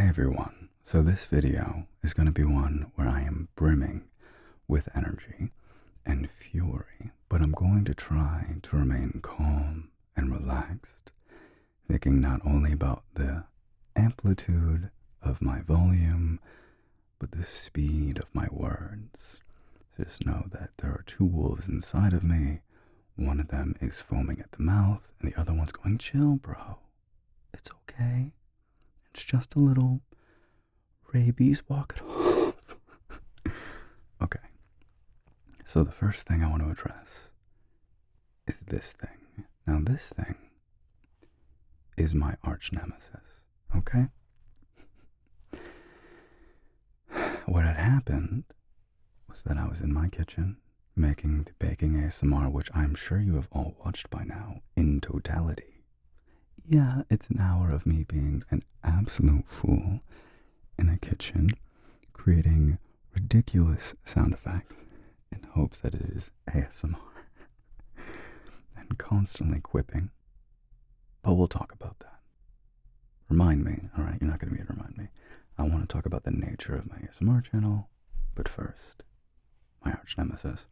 Hey everyone, so this video is going to be one where I am brimming with energy and fury, but I'm going to try to remain calm and relaxed, thinking not only about the amplitude of my volume, but the speed of my words. Just know that there are two wolves inside of me. One of them is foaming at the mouth, and the other one's going, chill, bro. It's okay. It's just a little rabies, walk it off. Okay. So the first thing I want to address is this thing. Now this thing is my arch nemesis, okay? What had happened was that I was in my kitchen making the baking ASMR, which I'm sure you have all watched by now in totality. Yeah, it's an hour of me being an absolute fool in a kitchen, creating ridiculous sound effects in hopes that it is ASMR, and constantly quipping. But we'll talk about that. Remind me, alright? You're not going to be able to remind me. I want to talk about the nature of my ASMR channel, but first, my arch nemesis.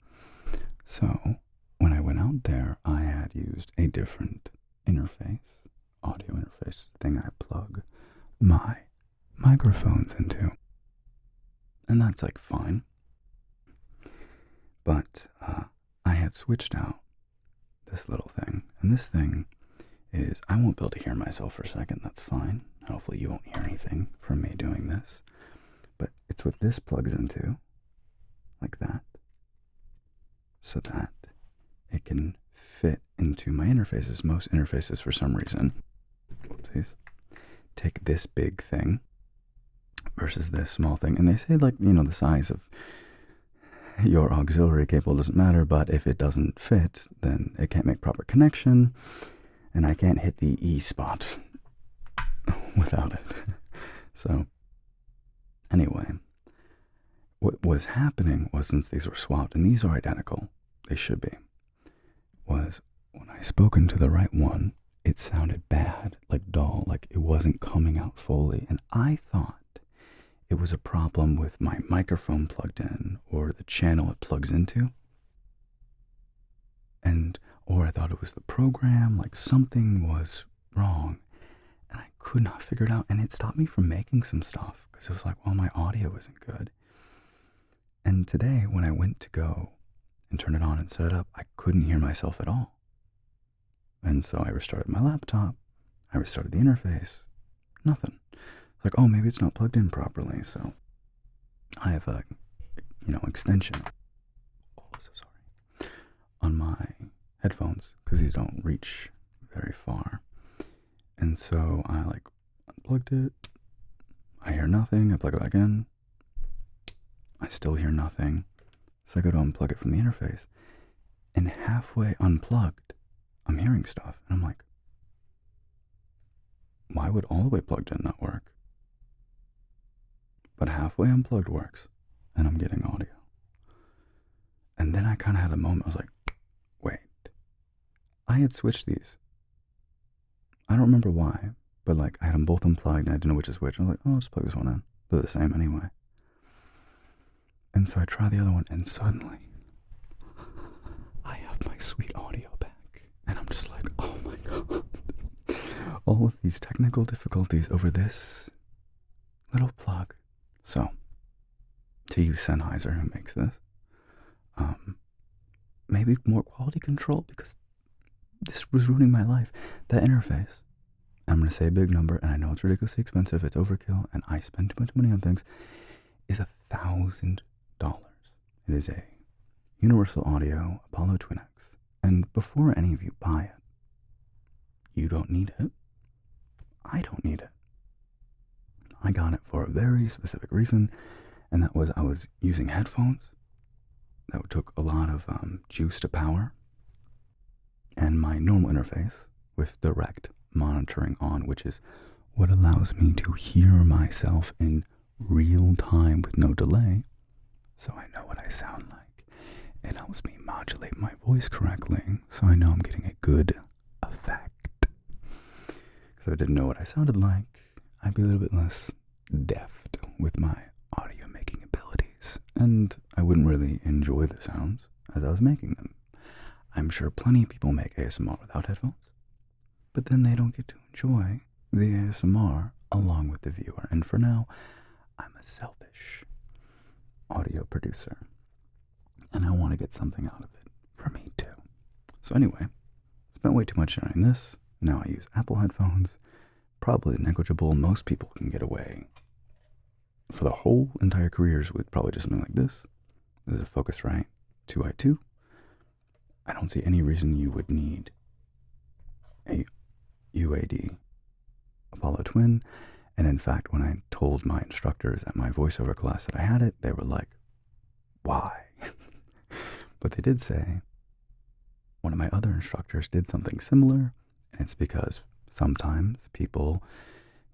So, when I went out there, I had used a different interface, audio interface thing I plug my microphones into. And that's like fine. But I had switched out this little thing. And this thing is, I won't be able to hear myself for a second, that's fine. Hopefully you won't hear anything from me doing this. But it's what this plugs into, like that, so that it can fit into my interfaces. Most interfaces, for some reason, whoopsies, take this big thing versus this small thing. And they say, like, you know, the size of your auxiliary cable doesn't matter, but if it doesn't fit, then it can't make proper connection, and I can't hit the E spot without it. So, anyway, what was happening was, since these were swapped, and these are identical, they should be, was when I spoke into the right one, it sounded bad, like dull, like it wasn't coming out fully, and I thought it was a problem with my microphone plugged in, or the channel it plugs into, or I thought it was the program, like something was wrong, and I could not figure it out, and it stopped me from making some stuff, because it was like, well, my audio isn't good. And today, when I went to go and turn it on and set it up, I couldn't hear myself at all. And so I restarted my laptop, I restarted the interface, nothing. It's like, oh, maybe it's not plugged in properly, so I have a, extension, oh, so sorry, on my headphones, because these don't reach very far. And so I, unplugged it, I hear nothing, I plug it back in, I still hear nothing, so I go to unplug it from the interface, and halfway unplugged, I'm hearing stuff, and I'm like, why would all the way plugged in not work? But halfway unplugged works, and I'm getting audio. And then I kind of had a moment, I was like, wait, I had switched these. I don't remember why, but I had them both unplugged, and I didn't know which is which. I was like, oh, I'll just plug this one in. They're the same anyway. And so I try the other one, and suddenly, I have my sweet audio back. And I'm just like, oh my god. All of these technical difficulties over this little plug. So, to you Sennheiser who makes this, maybe more quality control, because this was ruining my life. That interface, I'm going to say a big number, and I know it's ridiculously expensive, it's overkill, and I spend too much money on things, is $1,000. It is a Universal Audio Apollo Twin X. And before any of you buy it, you don't need it. I don't need it. I got it for a very specific reason, and that was I was using headphones that took a lot of juice to power, and my normal interface with direct monitoring on, which is what allows me to hear myself in real time with no delay, so I know what I sound like. It helps me modulate my voice correctly, so I know I'm getting a good effect. Because if I didn't know what I sounded like, I'd be a little bit less deft with my audio making abilities, and I wouldn't really enjoy the sounds as I was making them. I'm sure plenty of people make ASMR without headphones, but then they don't get to enjoy the ASMR along with the viewer. And for now, I'm a selfish audio producer, and I want to get something out of it for me too. So anyway, spent way too much time on this. Now I use Apple headphones, probably negligible. Most people can get away for the whole entire careers with probably just something like this. This is a Focusrite 2i2. I don't see any reason you would need a UAD Apollo Twin. And in fact, when I told my instructors at my voiceover class that I had it, they were like, why? But they did say one of my other instructors did something similar, and it's because sometimes people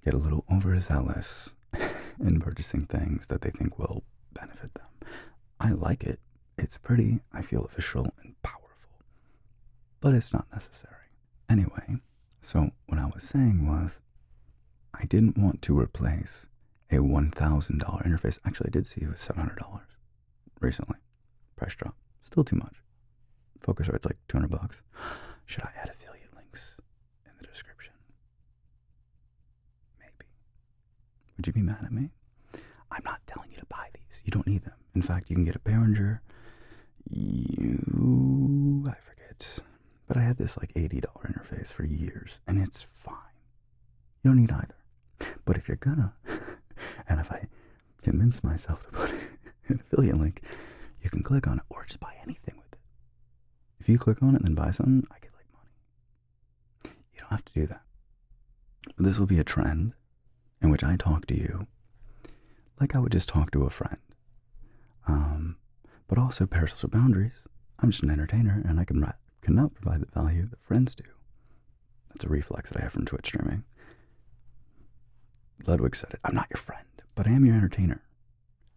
get a little overzealous in purchasing things that they think will benefit them. I like it. It's pretty. I feel official and powerful. But it's not necessary. Anyway, so what I was saying was I didn't want to replace a $1,000 interface. Actually, I did see it was $700 recently. Price drop. Still too much. Focusrite's like $200. Should I add affiliate links in the description? Maybe. Would you be mad at me? I'm not telling you to buy these. You don't need them. In fact, you can get a Behringer. I forget. But I had this like $80 interface for years, and it's fine. You don't need either. But if you're gonna, and if I convince myself to put an affiliate link, you can click on it or just buy anything with it. If you click on it and then buy something, I get like money. You don't have to do that. But this will be a trend in which I talk to you like I would just talk to a friend. But also parasocial boundaries. I'm just an entertainer, and I cannot provide the value that friends do. That's a reflex that I have from Twitch streaming. Ludwig said it. I'm not your friend, but I am your entertainer.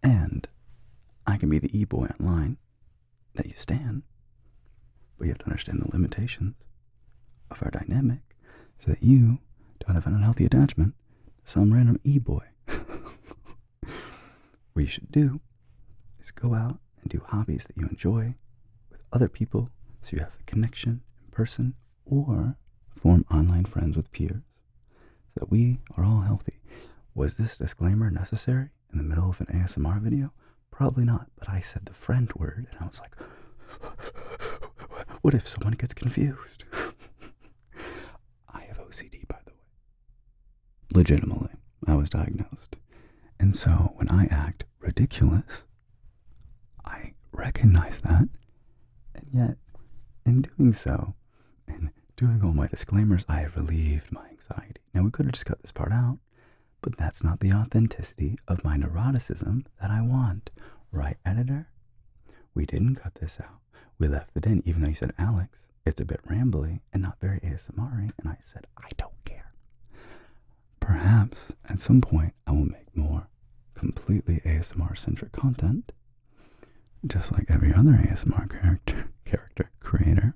And I can be the e-boy online that you stan. But you have to understand the limitations of our dynamic so that you don't have an unhealthy attachment to some random e-boy. What you should do is go out and do hobbies that you enjoy with other people so you have a connection in person, or form online friends with peers so that we are all healthy. Was this disclaimer necessary in the middle of an ASMR video? Probably not, but I said the friend word and I was like, what if someone gets confused? I have OCD, by the way. Legitimately, I was diagnosed. And so when I act ridiculous, I recognize that, and yet in doing so, and doing all my disclaimers, I have relieved my anxiety. Now we could have just cut this part out, but that's not the authenticity of my neuroticism that I want. Right, editor? We didn't cut this out. We left it in, even though you said, Alex, it's a bit rambly and not very ASMR-y, and I said, I don't care. Perhaps at some point I will make more completely ASMR-centric content, just like every other ASMR character creator.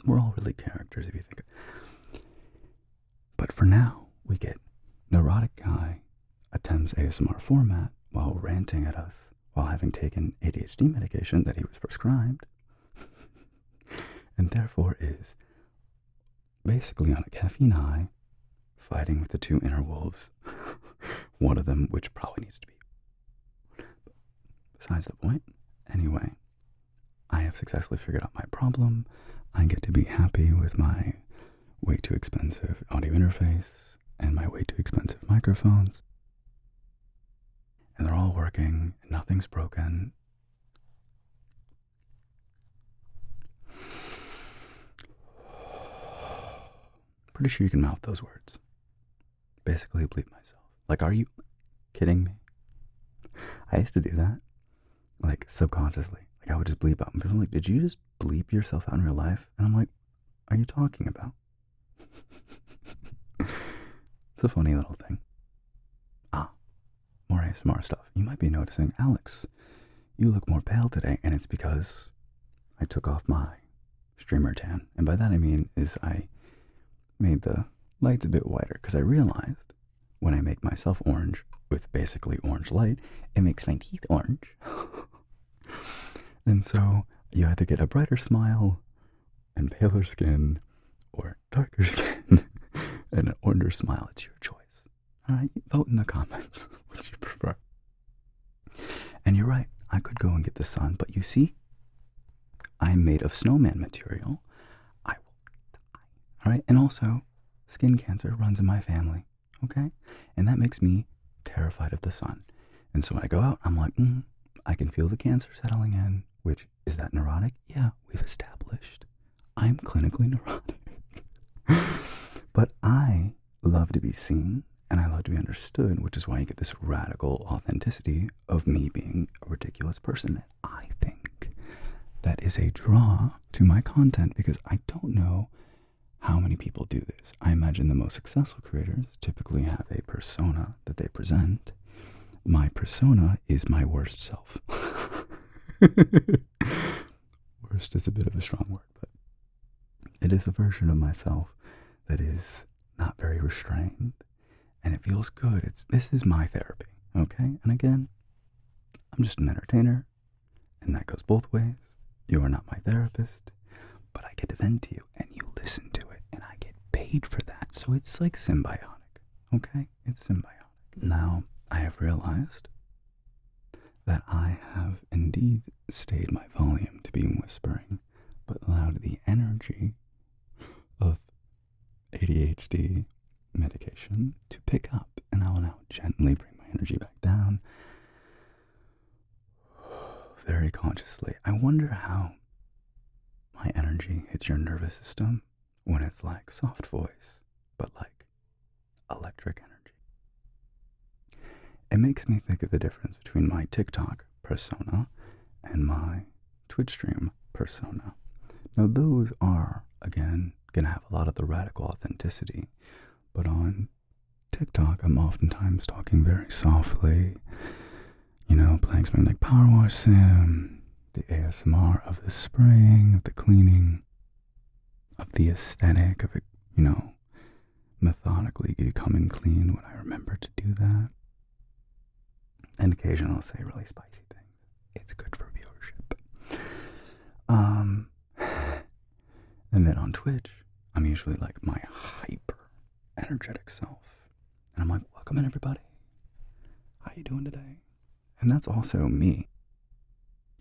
We're all really characters if you think. But for now, we get neurotic guy attempts ASMR format while ranting at us while having taken ADHD medication that he was prescribed, and therefore is basically on a caffeine high, fighting with the two inner wolves, one of them which probably needs to be. Besides the point, anyway, I have successfully figured out my problem. I get to be happy with my way too expensive audio interface and my way too expensive microphones. And they're all working, and nothing's broken. Pretty sure you can mouth those words. Basically bleep myself. Like, are you kidding me? I used to do that, like, subconsciously. Like, I would just bleep out. And people are like, did you just bleep yourself out in real life? And I'm like, what are you talking about? It's a funny little thing. More ASMR stuff. You might be noticing, Alex, you look more pale today, and it's because I took off my streamer tan. And by that I mean is I made the lights a bit whiter because I realized when I make myself orange with basically orange light, it makes my teeth orange. And so you either get a brighter smile and paler skin or darker skin and an oranger smile. It's your choice. All right, vote in the comments what you prefer. And you're right, I could go and get the sun, but you see, I'm made of snowman material. I will die. All right, and also, skin cancer runs in my family, okay? And that makes me terrified of the sun. And so when I go out, I'm like, I can feel the cancer settling in, which, is that neurotic? Yeah, we've established. I'm clinically neurotic. But I love to be seen, and I love to be understood, which is why you get this radical authenticity of me being a ridiculous person that I think that is a draw to my content, because I don't know how many people do this. I imagine the most successful creators typically have a persona that they present. My persona is my worst self. Worst is a bit of a strong word, but it is a version of myself that is not very restrained, and it feels good. This is my therapy, okay? And again, I'm just an entertainer, and that goes both ways. You are not my therapist, but I get to vent to you, and you listen to it, and I get paid for that. So it's like symbiotic, okay? It's symbiotic. Now, I have realized that I have indeed stayed my volume to being whispering, but allowed the energy of ADHD medication to pick up, and I will now gently bring my energy back down very consciously. I wonder how my energy hits your nervous system when it's like soft voice, but like electric energy. It makes me think of the difference between my TikTok persona and my Twitch stream persona. Now those are, again, gonna have a lot of the radical authenticity, but on TikTok I'm oftentimes talking very softly, playing something like Power Wash Sim, the ASMR of the spraying, of the cleaning, of the aesthetic of it, methodically coming clean when I remember to do that. And occasionally I'll say really spicy things. It's good for viewership. And then on Twitch, I'm usually like my hyper energetic self. And I'm like, welcome in everybody. How you doing today? And that's also me.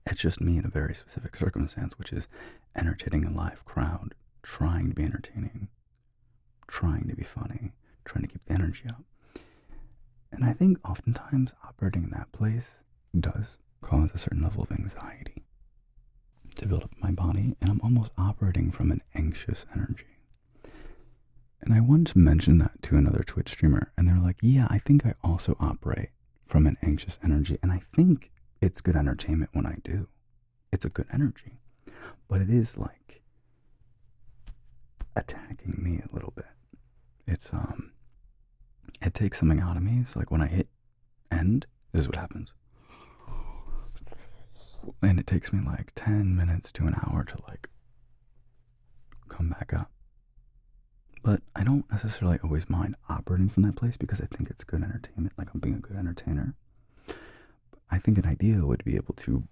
It's just me in a very specific circumstance, which is entertaining a live crowd, trying to be entertaining, trying to be funny, trying to keep the energy up. And I think oftentimes operating in that place does cause a certain level of anxiety to build up my body, and I'm almost operating from an anxious energy. And I once mentioned that to another Twitch streamer, and they're like, yeah, I think I also operate from an anxious energy, and I think it's good entertainment when I do. It's a good energy. But it is like attacking me a little bit. It takes something out of me. So like when I hit end, this is what happens. And it takes me like 10 minutes to an hour to like come back up. But I don't necessarily always mind operating from that place because I think it's good entertainment, like I'm being a good entertainer. But I think an ideal would be able to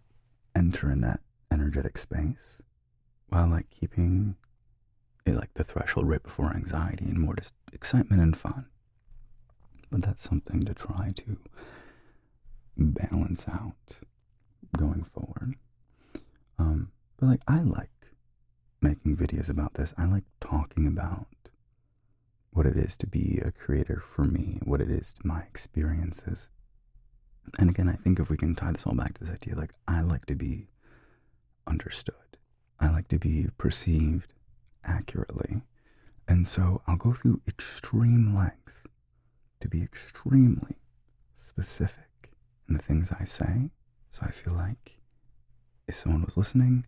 enter in that energetic space while like keeping it like the threshold right before anxiety and more just excitement and fun. But that's something to try to balance out going forward. But like I like making videos about this. I like talking about what it is to be a creator for me, what it is to my experiences. And again, I think if we can tie this all back to this idea, like I like to be understood. I like to be perceived accurately. And so I'll go through extreme lengths to be extremely specific in the things I say. So I feel like if someone was listening,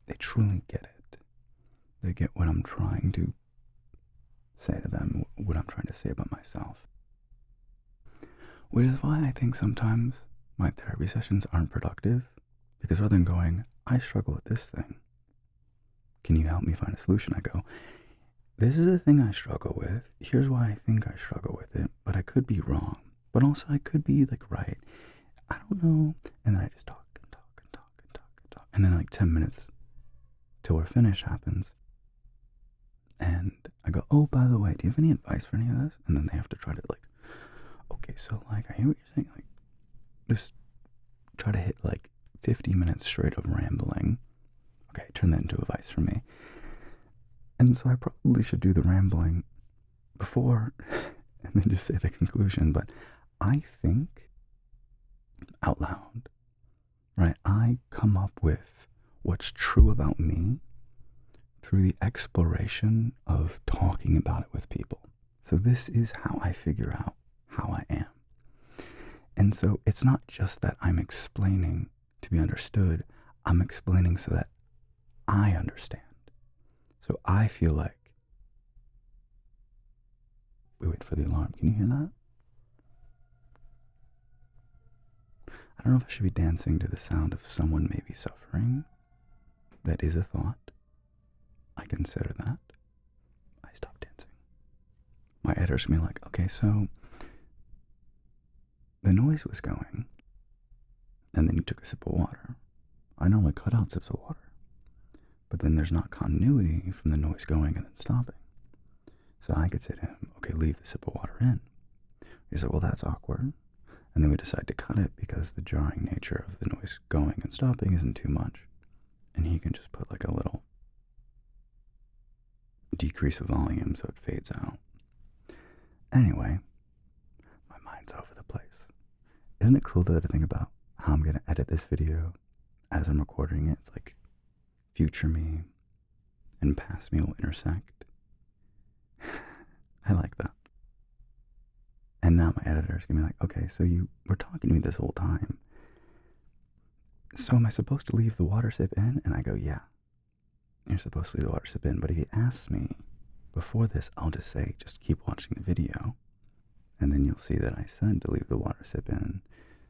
they truly get it. They get what I'm trying to say to them, what I'm trying to say about myself. Which is why I think sometimes my therapy sessions aren't productive, because rather than going, I struggle with this thing, can you help me find a solution? I go, This is the thing I struggle with. Here's why I think I struggle with it, but I could be wrong. But also I could be like right. I don't know. And then I just talk and talk and talk and talk and talk. And then like 10 minutes till we're finished happens. And I go, oh, by the way, do you have any advice for any of this? And then they have to try to like, okay, so like, I hear what you're saying. Like, just try to hit like 50 minutes straight of rambling. Okay, turn that into advice for me. And so I probably should do the rambling before and then just say the conclusion. But I think out loud, right? I come up with what's true about me through the exploration of talking about it with people. So this is how I figure out how I am. And so it's not just that I'm explaining to be understood, I'm explaining so that I understand. So I feel like, we wait for the alarm. Can you hear that? I don't know if I should be dancing to the sound of someone maybe suffering. That is a thought. I consider that. I stop dancing. My editor's gonna be like, okay, so the noise was going, and then you took a sip of water. I normally cut out sips of water, but then there's not continuity from the noise going and then stopping. So I could say to him, okay, leave the sip of water in. He said, well, that's awkward. And then we decide to cut it because the jarring nature of the noise going and stopping isn't too much. And he can just put like a little decrease of volume so it fades out. Anyway, my mind's all over the place. Isn't it cool though to think about how I'm going to edit this video as I'm recording it? It's like future me and past me will intersect. I like that. And now my editor's going to be like, okay, so you were talking to me this whole time. So am I supposed to leave the water sip in? And I go, yeah. You're supposed to leave the water sip in. But if he asks me before this, I'll just say, just keep watching the video. And then you'll see that I said to leave the water sip in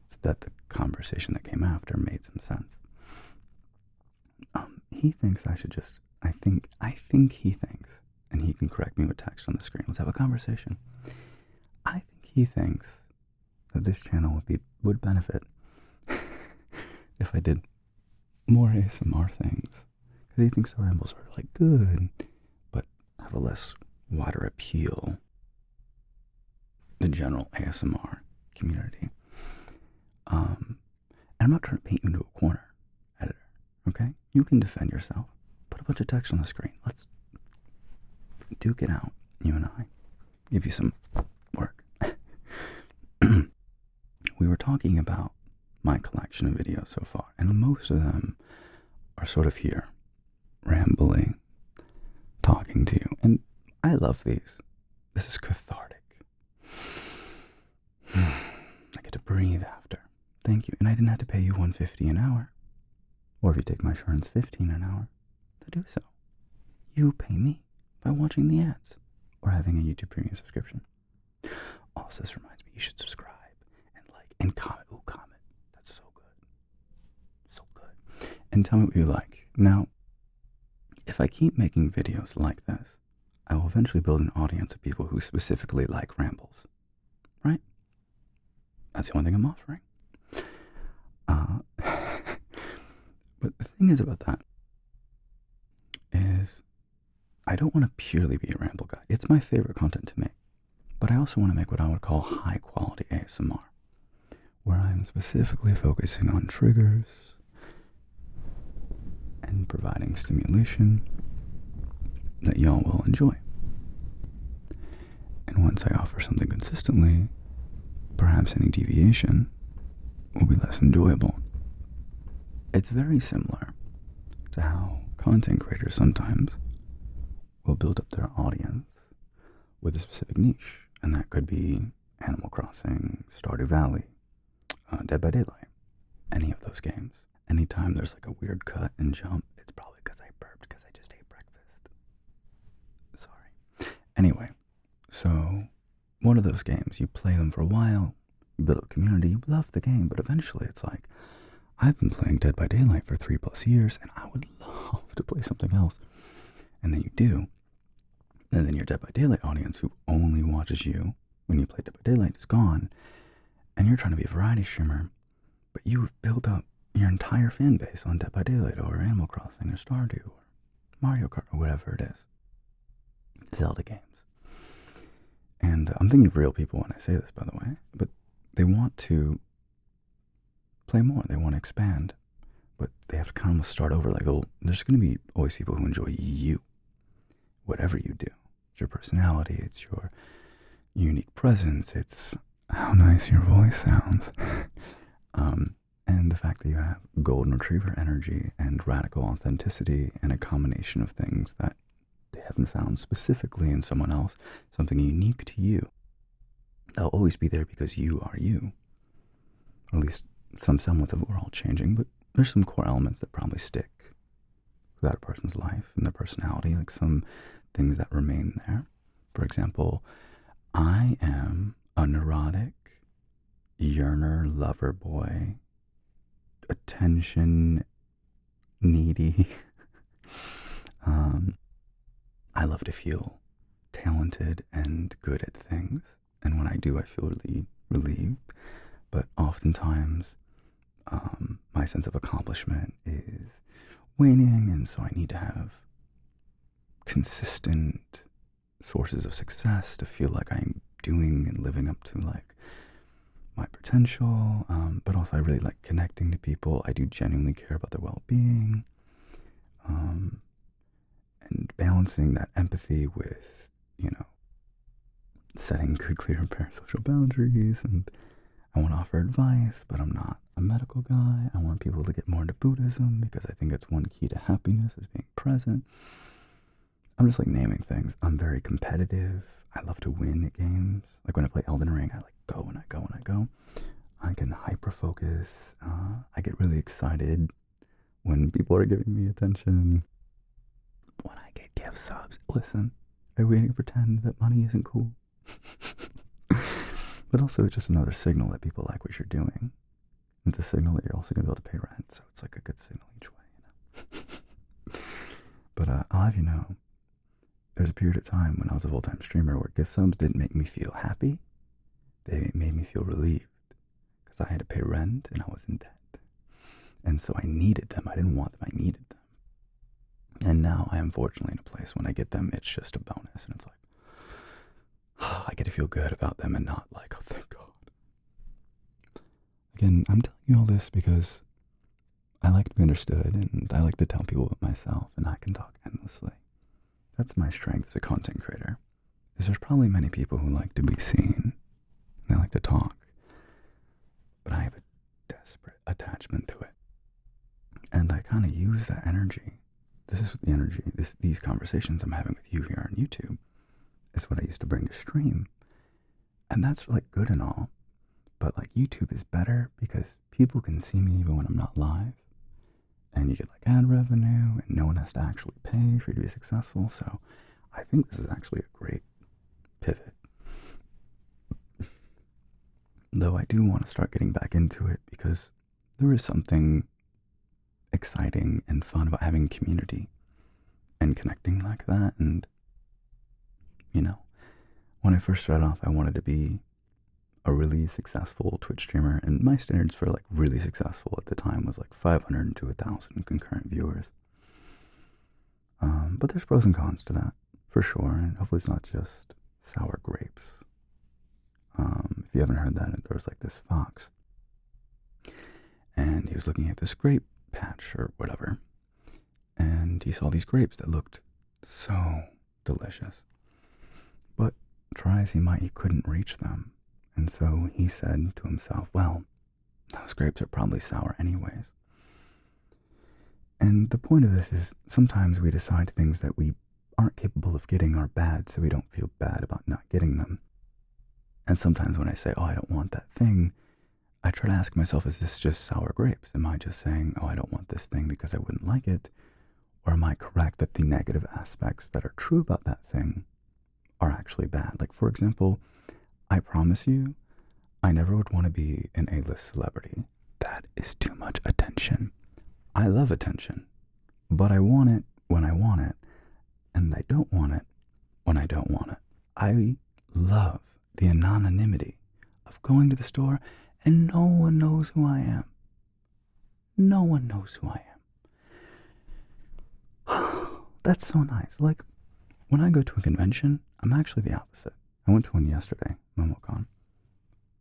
so that the conversation that came after made some sense. He thinks I should just, I think he thinks, and he can correct me with text on the screen. Let's have a conversation. I think he thinks that this channel would benefit if I did more ASMR things. Because he thinks the rambles are like good, but have a less wider appeal. The general ASMR community. And I'm not trying to paint you into a corner, editor, okay? You can defend yourself. Put a bunch of text on the screen. Let's duke it out, you and I. Give you some work. We were talking about my collection of videos so far, and most of them are sort of here, rambling, talking to you, and I love these. This is cathartic. I get to breathe after. Thank you. And I didn't have to pay you $150 an hour, or if you take my insurance, $15 an hour to do so. You pay me by watching the ads or having a YouTube Premium subscription. Also, this reminds me, you should subscribe and like and comment. Ooh, comment. That's so good. So good. And tell me what you like. Now, if I keep making videos like this, I will eventually build an audience of people who specifically like rambles. Right? That's the only thing I'm offering. But the thing is about that is I don't want to purely be a ramble guy. It's my favorite content to make. But I also want to make what I would call high quality ASMR, where I'm specifically focusing on triggers and providing stimulation that y'all will enjoy. And once I offer something consistently, perhaps any deviation will be less enjoyable. It's very similar to how content creators sometimes will build up their audience with a specific niche, and that could be Animal Crossing, Stardew Valley, Dead by Daylight, any of those games. Anytime there's like a weird cut and jump, it's probably because I burped because I just ate breakfast. Sorry. Anyway, so one of those games, you play them for a while, you build a community, you love the game, but eventually it's like, I've been playing Dead by Daylight for 3+ years, and I would love to play something else. And then you do. And then your Dead by Daylight audience, who only watches you when you play Dead by Daylight, is gone. And you're trying to be a variety streamer, but you've built up your entire fan base on Dead by Daylight or Animal Crossing or Stardew or Mario Kart or whatever it is. Zelda games. And I'm thinking of real people when I say this, by the way, but they want to play more. They want to expand, but they have to kind of almost start over. Like, there's going to be always people who enjoy you, whatever you do. It's your personality. It's your unique presence. It's how nice your voice sounds. And the fact that you have golden retriever energy and radical authenticity and a combination of things that they haven't found specifically in someone else, something unique to you. They'll always be there because you are you. Or at least some semblance of it. We're all changing, but there's some core elements that probably stick throughout a person's life and their personality, like some things that remain there. For example, I am a neurotic, yearner, lover boy, attention needy. I love to feel talented and good at things, and when I do, I feel really relieved. But oftentimes, my sense of accomplishment is waning, and so I need to have consistent sources of success to feel like I'm doing and living up to like my potential. But also I really like connecting to people. I do genuinely care about their well-being, and balancing that empathy with, setting good, clear, and parasocial boundaries. And I want to offer advice, but I'm not a medical guy. I want people to get more into Buddhism because I think it's one key to happiness is being present. I'm just like naming things. I'm very competitive. I love to win at games. Like when I play Elden Ring, I like go and I go and I go. I can hyper-focus. I get really excited when people are giving me attention. When I get gift subs, listen, are we going to pretend that money isn't cool? But also it's just another signal that people like what you're doing. It's a signal that you're also going to be able to pay rent, so it's like a good signal each way, But I'll have you know, there's a period of time when I was a full-time streamer where gift subs didn't make me feel happy. They made me feel relieved because I had to pay rent and I was in debt. And so I needed them. I didn't want them. I needed them. And now I am fortunately in a place when I get them, it's just a bonus. And it's like, I get to feel good about them and not like, oh, thank God. Again, I'm telling you all this because I like to be understood and I like to tell people about myself, and I can talk endlessly. That's my strength as a content creator, is there's probably many people who like to be seen. They like to talk. But I have a desperate attachment to it. And I kind of use that energy. This is the energy, these conversations I'm having with you here on YouTube is what I used to bring to stream. And that's like good and all. But like YouTube is better because people can see me even when I'm not live. And you get like ad revenue and no one has to actually pay for you to be successful. So I think this is actually a great pivot. Though I do want to start getting back into it because there is something exciting and fun about having community and connecting like that. And, when I first started off, I wanted to be a really successful Twitch streamer, and my standards for like really successful at the time was like 500 to 1,000 concurrent viewers. But there's pros and cons to that, for sure, and hopefully it's not just sour grapes. If you haven't heard that, there was like this fox, and he was looking at this grape patch or whatever, and he saw these grapes that looked so delicious, but try as he might, he couldn't reach them. And so he said to himself, well, those grapes are probably sour anyways. And the point of this is sometimes we decide things that we aren't capable of getting are bad, so we don't feel bad about not getting them. And sometimes when I say, oh, I don't want that thing, I try to ask myself, is this just sour grapes? Am I just saying, oh, I don't want this thing because I wouldn't like it? Or am I correct that the negative aspects that are true about that thing are actually bad? Like, for example, I promise you, I never would want to be an A-list celebrity. That is too much attention. I love attention, but I want it when I want it, and I don't want it when I don't want it. I love the anonymity of going to the store and no one knows who I am. No one knows who I am. That's so nice. Like, when I go to a convention, I'm actually the opposite. I went to one yesterday, MomoCon.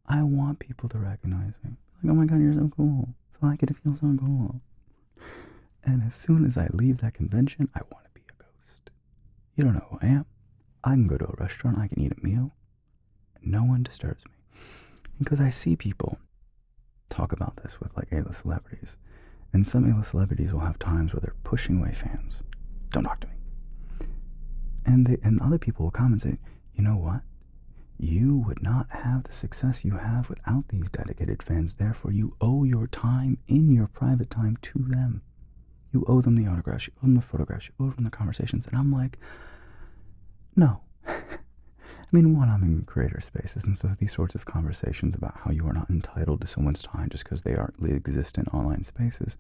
I want people to recognize me. Like, oh my god, you're so cool. So I get to feel so cool. And as soon as I leave that convention, I want to be a ghost. You don't know who I am. I can go to a restaurant, I can eat a meal, and no one disturbs me. Because I see people talk about this with like A-list celebrities. And some A-list celebrities will have times where they're pushing away fans. Don't talk to me. And other people will comment and say, you know what? You would not have the success you have without these dedicated fans. Therefore, you owe your time in your private time to them. You owe them the autographs, you owe them the photographs, you owe them the conversations. And I'm like, no. I mean, one, I'm in creator spaces, and so these sorts of conversations about how you are not entitled to someone's time just because they exist in online spaces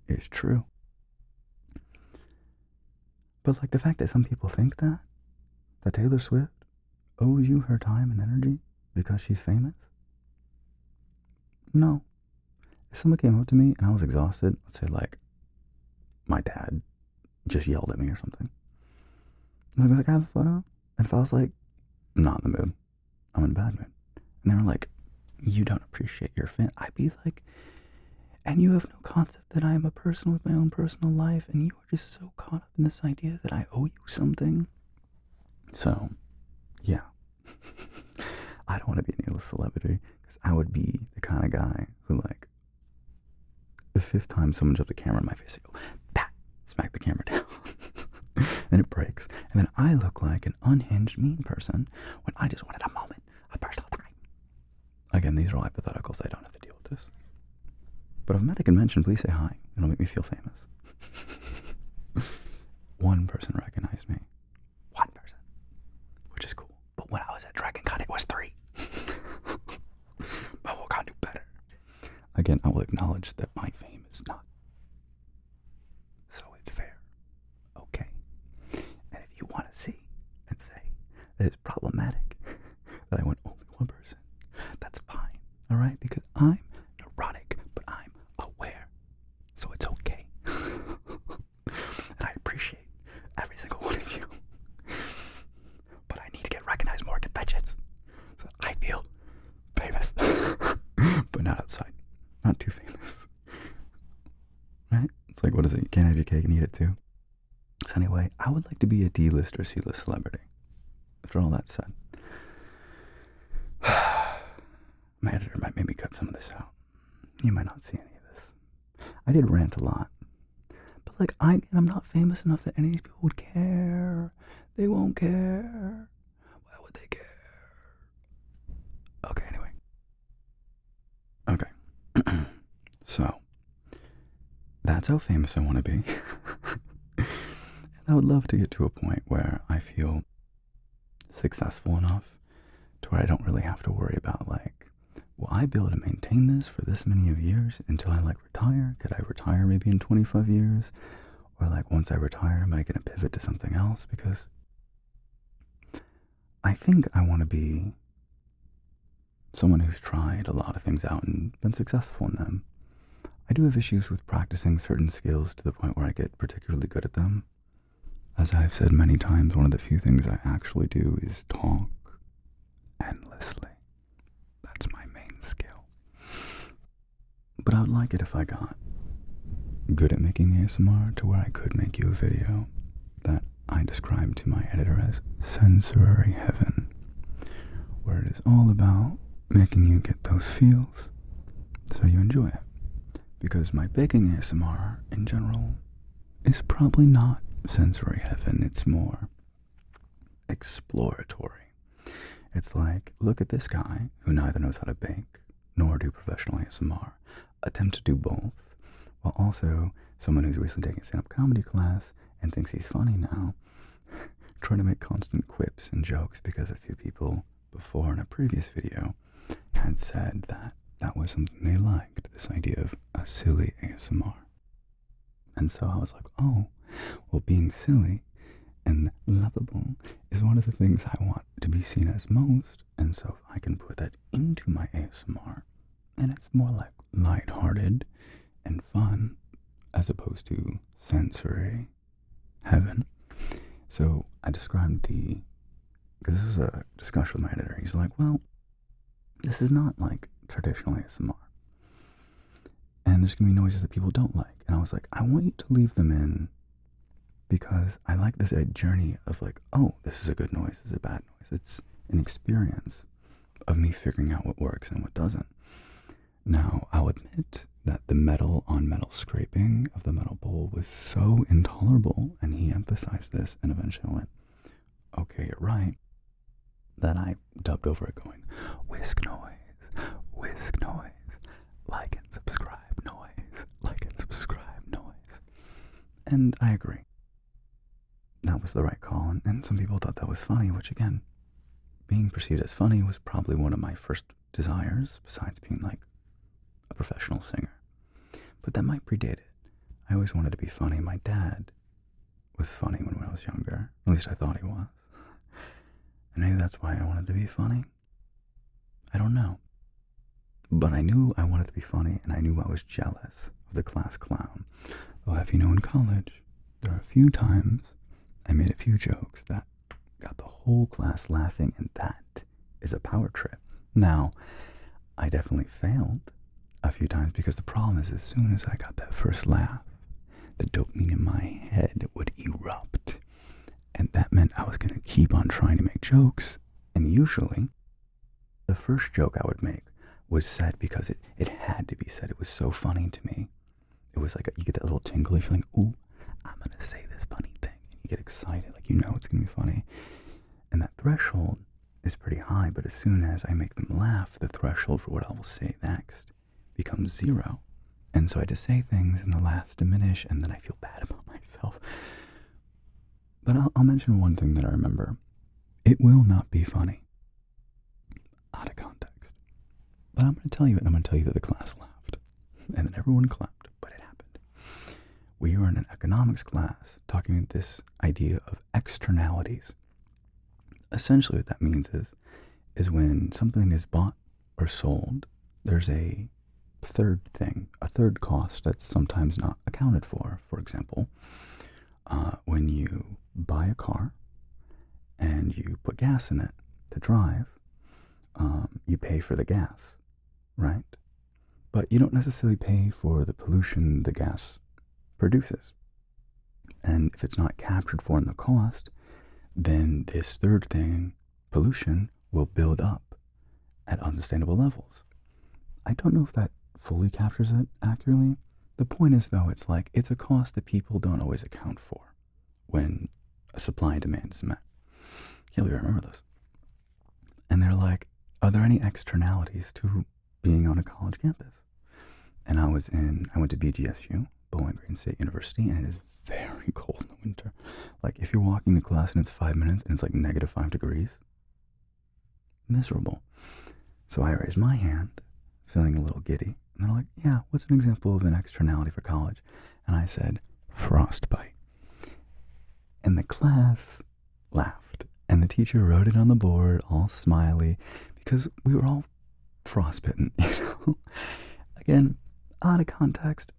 is true. But like the fact that some people think that Taylor Swift owes you her time and energy because she's famous? No. If someone came up to me and I was exhausted, let's say like my dad just yelled at me or something, I was like, have a photo? And if I was like, I'm not in the mood, I'm in a bad mood, and they were like, you don't appreciate your fan, I'd be like, and you have no concept that I am a person with my own personal life, and you are just so caught up in this idea that I owe you something. So, yeah. I don't want to be an A-list celebrity, because I would be the kind of guy who, like, the fifth time someone jumped a camera in my face, I go, pat, smack the camera down, and it breaks, and then I look like an unhinged mean person when I just wanted a moment, a personal time. Again, these are all hypotheticals, I don't have to deal with this. But if I'm at a convention, please say hi. It'll make me feel famous. One person recognized me. One person. Which is cool. But when I was at DragonCon, it was 3. But we'll do better. Again, I will acknowledge that my fame is not. So it's fair. Okay. And if you want to see and say that it's problematic that I went only one person, that's fine. Alright? Because I'm neurotic, but I'm aware. So it's okay. And I appreciate every single one of you. But I need to get recognized more at conventions. So I feel famous. But not outside. Not too famous. Right? It's like, what is it? You can't have your cake and eat it too. So anyway, I would like to be a D-list or C-list celebrity. After all that said. My editor might maybe cut some of this out. You might not see any of this. I did rant a lot. But like, I'm not famous enough that any of these people would care. They won't care. Why would they care? Okay, anyway. Okay. So, that's how famous I want to be. And I would love to get to a point where I feel successful enough to where I don't really have to worry about like, will I be able to maintain this for this many of years until I like retire? Could I retire maybe in 25 years? Or like once I retire, am I going to pivot to something else? Because I think I want to be someone who's tried a lot of things out and been successful in them. I do have issues with practicing certain skills to the point where I get particularly good at them. As I've said many times, one of the few things I actually do is talk endlessly. That's my main skill. But I would like it if I got good at making ASMR to where I could make you a video that I describe to my editor as sensory heaven, where it is all about making you get those feels so you enjoy it. Because my baking ASMR in general is probably not sensory heaven, it's more exploratory. It's like, look at this guy who neither knows how to bake nor do professional ASMR attempt to do both, while also someone who's recently taken a stand-up comedy class and thinks he's funny now, trying to make constant quips and jokes because a few people before in a previous video had said that that was something they liked, this idea of a silly ASMR. And so I was like, oh, well, being silly and lovable is one of the things I want to be seen as most, and so if I can put that into my ASMR, and it's more like lighthearted and fun, as opposed to sensory heaven. So I described because this was a discussion with my editor. He's like, well, this is not like traditional ASMR. And there's going to be noises that people don't like. And I was like, I want you to leave them in because I like this journey of like, oh, this is a good noise, this is a bad noise. It's an experience of me figuring out what works and what doesn't. Now, I'll admit that the metal on metal scraping of the metal bowl was so intolerable, and he emphasized this, and eventually I went, okay, you're right, that I dubbed over it going, whisk noise, like and subscribe noise, like and subscribe noise. And I agree. That was the right call, and some people thought that was funny, which again, being perceived as funny was probably one of my first desires, besides being like a professional singer. But that might predate it. I always wanted to be funny. My dad was funny when I was younger. At least I thought he was. And maybe that's why I wanted to be funny. I don't know. But I knew I wanted to be funny, and I knew I was jealous of the class clown. Well, if you know, in college, there are a few times I made a few jokes that got the whole class laughing, and that is a power trip. Now, I definitely failed a few times because the problem is as soon as I got that first laugh, the dopamine in my head would erupt. And that meant I was going to keep on trying to make jokes. And usually, the first joke I would make was said because it had to be said. It was so funny to me. It was like you get that little tingly feeling, ooh, I'm going to say this funny thing. And you get excited, like you know it's going to be funny. And that threshold is pretty high, but as soon as I make them laugh, the threshold for what I will say next becomes zero. And so I just say things and the laughs diminish, and then I feel bad about myself. But I'll mention one thing that I remember. It will not be funny out of context. But I'm going to tell you it, and I'm going to tell you that the class laughed. And then everyone clapped, but it happened. We were in an economics class talking about this idea of externalities. Essentially what that means is when something is bought or sold, there's a third thing, a third cost that's sometimes not accounted for. For example, when you buy a car and you put gas in it to drive, you pay for the gas, right? But you don't necessarily pay for the pollution the gas produces. And if it's not captured for in the cost, then this third thing, pollution, will build up at unsustainable levels. I don't know if that fully captures it accurately. The point is, though, it's a cost that people don't always account for when a supply and demand is met. Can't believe I remember this. And they're like, are there any externalities to being on a college campus? And I went to BGSU, Bowling Green State University, and it is very cold in the winter. Like, if you're walking to class and it's 5 minutes and it's like -5 degrees, miserable. So I raised my hand, feeling a little giddy, and they're like, yeah, what's an example of an externality for college? And I said, frostbite. And the class laughed, and the teacher wrote it on the board, all smiley, because we were all frostbitten, you know? Again, out of context,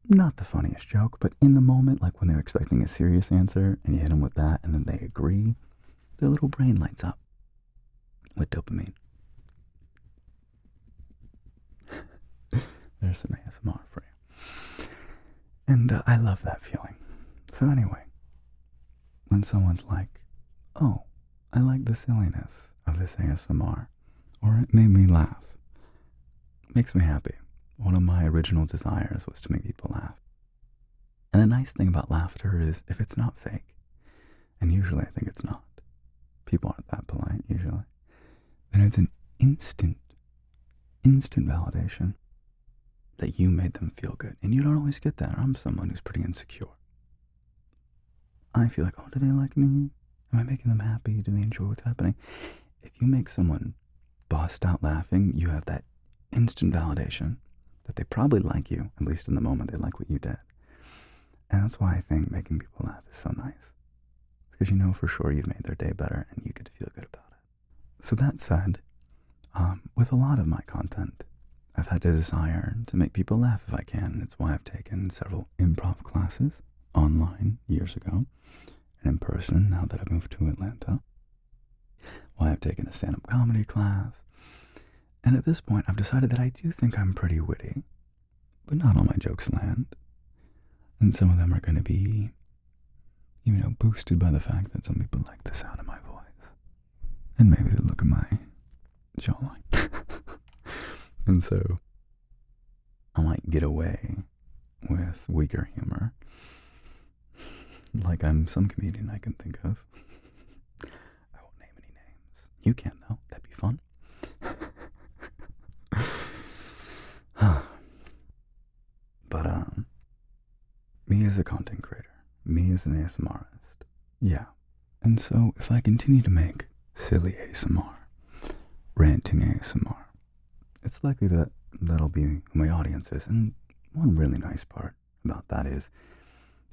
not the funniest joke, but in the moment, like when they're expecting a serious answer, and you hit them with that, and then they agree, their little brain lights up with dopamine. There's some ASMR for you. And I love that feeling. So anyway, when someone's like, oh, I like the silliness of this ASMR, or it made me laugh, it makes me happy. One of my original desires was to make people laugh. And the nice thing about laughter is if it's not fake, and usually I think it's not, people aren't that polite usually, then it's an instant validation that you made them feel good. And you don't always get that. I'm someone who's pretty insecure. I feel like, oh, do they like me? Am I making them happy? Do they enjoy what's happening? If you make someone bust out laughing, you have that instant validation that they probably like you, at least in the moment they like what you did. And that's why I think making people laugh is so nice. because you know for sure you've made their day better and you get to feel good about it. So that said, with a lot of my content, I've had a desire to make people laugh if I can. It's why I've taken several improv classes online years ago and in person now that I've moved to Atlanta. Why I've taken a stand-up comedy class. And at this point, I've decided that I do think I'm pretty witty, but not all my jokes land. And some of them are going to be, boosted by the fact that some people like the sound of my voice. And maybe the look of my jawline. And so, I might get away with weaker humor. Like I'm some comedian I can think of. I won't name any names. You can though. That'd be fun. But, me as a content creator, me as an ASMRist, yeah. And so, if I continue to make silly ASMR, ranting ASMR, it's likely that that'll be who my audience is. And one really nice part about that is,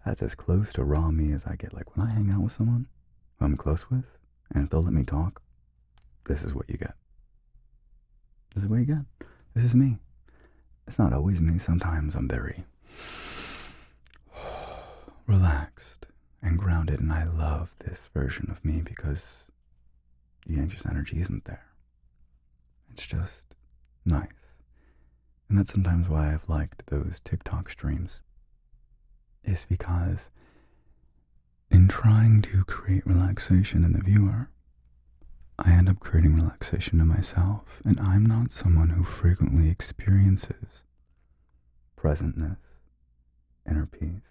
that's as close to raw me as I get. Like when I hang out with someone who I'm close with, and if they'll let me talk, this is what you get. This is what you get. This is me. It's not always me. Sometimes I'm very relaxed and grounded, and I love this version of me because the anxious energy isn't there. It's just nice. And that's sometimes why I've liked those TikTok streams, is because in trying to create relaxation in the viewer, I end up creating relaxation in myself, and I'm not someone who frequently experiences presentness, inner peace.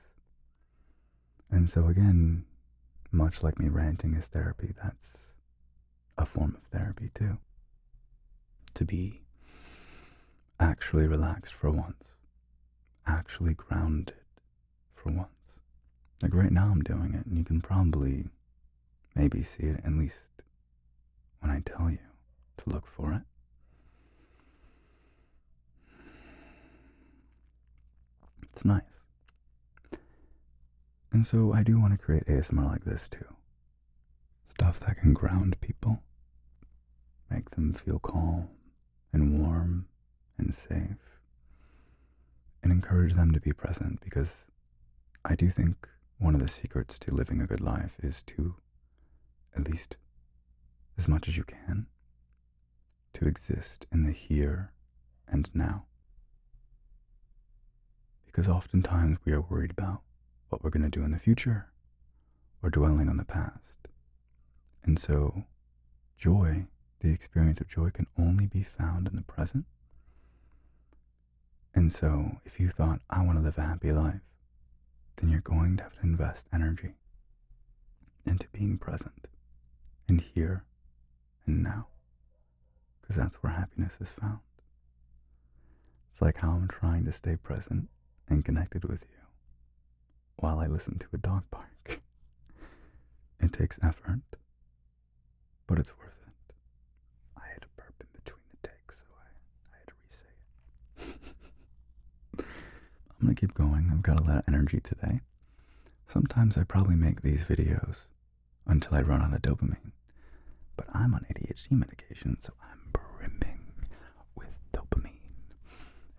And so again, much like me ranting is therapy, that's a form of therapy too. To be actually relaxed for once, actually grounded for once. Like right now I'm doing it, and you can probably maybe see it, at least when I tell you to look for it. It's nice. And so I do want to create ASMR like this too. Stuff that can ground people, make them feel calm and warm and safe, and encourage them to be present, because I do think one of the secrets to living a good life is to, at least as much as you can, to exist in the here and now. Because oftentimes we are worried about what we're going to do in the future, or dwelling on the past. And so joy, the experience of joy, can only be found in the present. And so if you thought, I want to live a happy life, then you're going to have to invest energy into being present and here and now, because that's where happiness is found. It's like how I'm trying to stay present and connected with you while I listen to a dog bark. It takes effort, but it's worth it. I had to burp in between the takes, so I had to re-say it. I'm gonna keep going. I've got a lot of energy today. Sometimes I probably make these videos until I run out of dopamine, but I'm on ADHD medication, so I'm brimming with dopamine.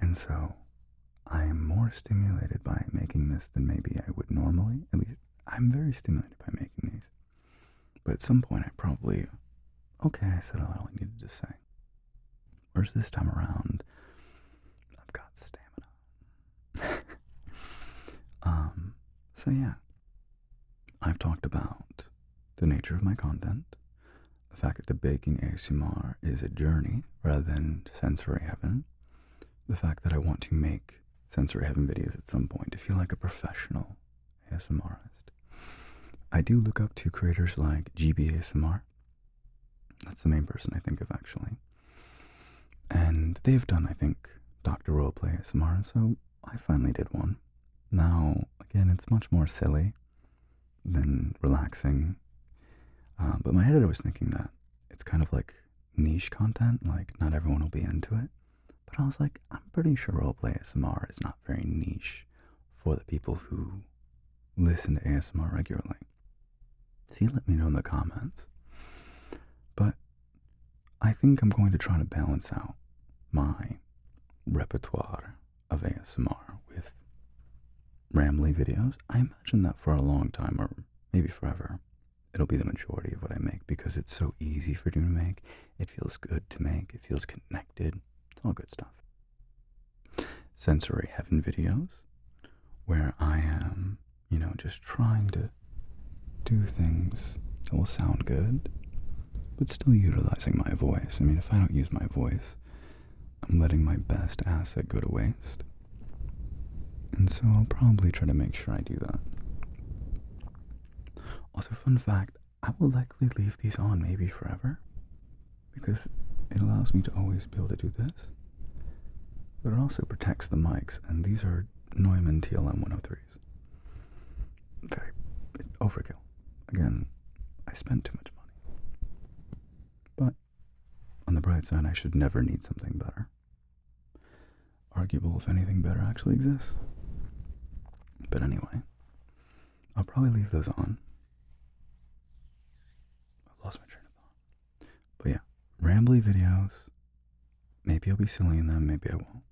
And so I'm more stimulated by making this than maybe I would normally. At least I'm very stimulated by making these. But at some point I probably, okay, I said all I needed to say. Whereas this time around, I've got stamina. So yeah, I've talked about the nature of my content, the fact that the baking ASMR is a journey rather than sensory heaven, the fact that I want to make sensory heaven videos at some point to feel like a professional ASMRist. I do look up to creators like GBASMR. That's the main person I think of, actually. And they've done, I think, Dr. Roleplay ASMR, and so I finally did one. Now, again, it's much more silly than relaxing. But in my head I was thinking that it's kind of like niche content, like not everyone will be into it. But I was like, I'm pretty sure roleplay ASMR is not very niche for the people who listen to ASMR regularly. See, let me know in the comments. But I think I'm going to try to balance out my repertoire of ASMR with rambly videos. I imagine that for a long time, or maybe forever, it'll be the majority of what I make because it's so easy for you to make. It feels good to make. It feels connected. It's all good stuff. Sensory heaven videos where I am, just trying to do things that will sound good, but still utilizing my voice. I mean, if I don't use my voice, I'm letting my best asset go to waste. And so I'll probably try to make sure I do that. Also, fun fact, I will likely leave these on maybe forever because it allows me to always be able to do this. But it also protects the mics, and these are Neumann TLM 103s. Very overkill. Again, I spent too much money. But on the bright side, I should never need something better. Arguable if anything better actually exists. But anyway, I'll probably leave those on. I've lost my train of thought. But yeah, rambly videos. Maybe I'll be silly in them, maybe I won't.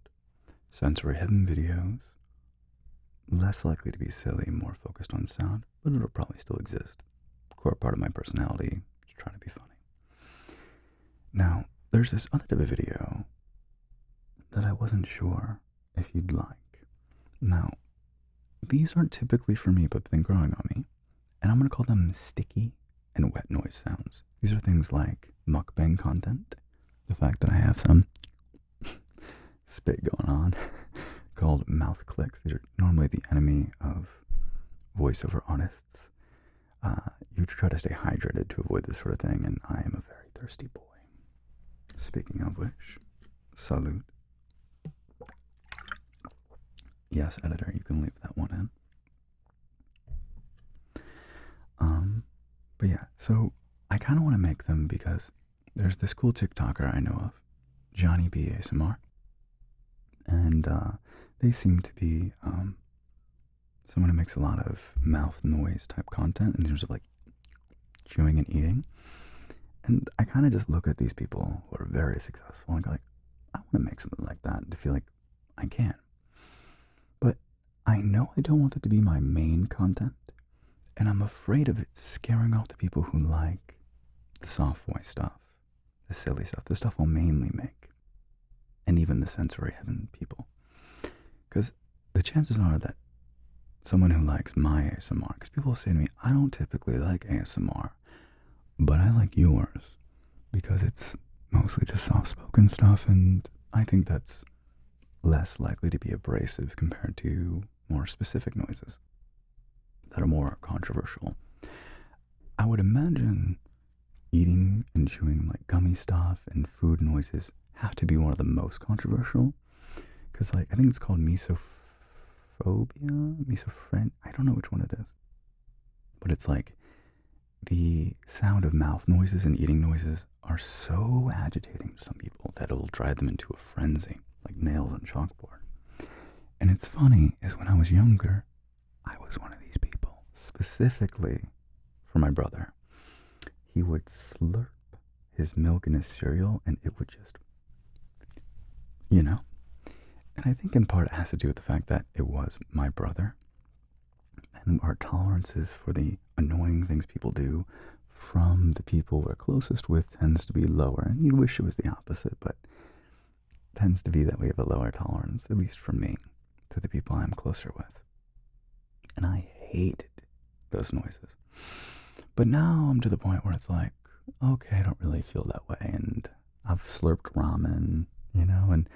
Sensory heaven videos. Less likely to be silly, more focused on sound, but it'll probably still exist. Core part of my personality is trying to be funny. Now, there's this other type of video that I wasn't sure if you'd like. Now, these aren't typically for me, but they've been growing on me, and I'm going to call them sticky and wet noise sounds. These are things like mukbang content, the fact that I have some spit going on, called mouth clicks. These are normally the enemy of voiceover artists. You try to stay hydrated to avoid this sort of thing, and I am a very thirsty boy. Speaking of which, salute. Yes, editor, you can leave that one in. But yeah, so I kind of want to make them because there's this cool TikToker I know of, Johnny B. ASMR, and they seem to be someone who makes a lot of mouth noise type content in terms of like chewing and eating. And I kind of just look at these people who are very successful and go like, I want to make something like that to feel like I can. But I know I don't want it to be my main content, and I'm afraid of it scaring off the people who like the soft voice stuff, the silly stuff, the stuff I'll mainly make, and even the sensory heaven people. Because the chances are that someone who likes my ASMR, because people say to me, I don't typically like ASMR, but I like yours because it's mostly just soft-spoken stuff, and I think that's less likely to be abrasive compared to more specific noises that are more controversial. I would imagine eating and chewing like gummy stuff and food noises have to be one of the most controversial, because like I think it's called Misophobia, I don't know which one it is, but it's like the sound of mouth noises and eating noises are so agitating to some people that it will drive them into a frenzy, like nails on chalkboard. And it's funny, is when I was younger, I was one of these people, specifically for my brother. He would slurp his milk in his cereal, and it would just, And I think in part it has to do with the fact that it was my brother, and our tolerances for the annoying things people do from the people we're closest with tends to be lower. And you'd wish it was the opposite, but it tends to be that we have a lower tolerance, at least for me, to the people I'm closer with. And I hated those noises. But now I'm to the point where it's like, okay, I don't really feel that way, and I've slurped ramen, and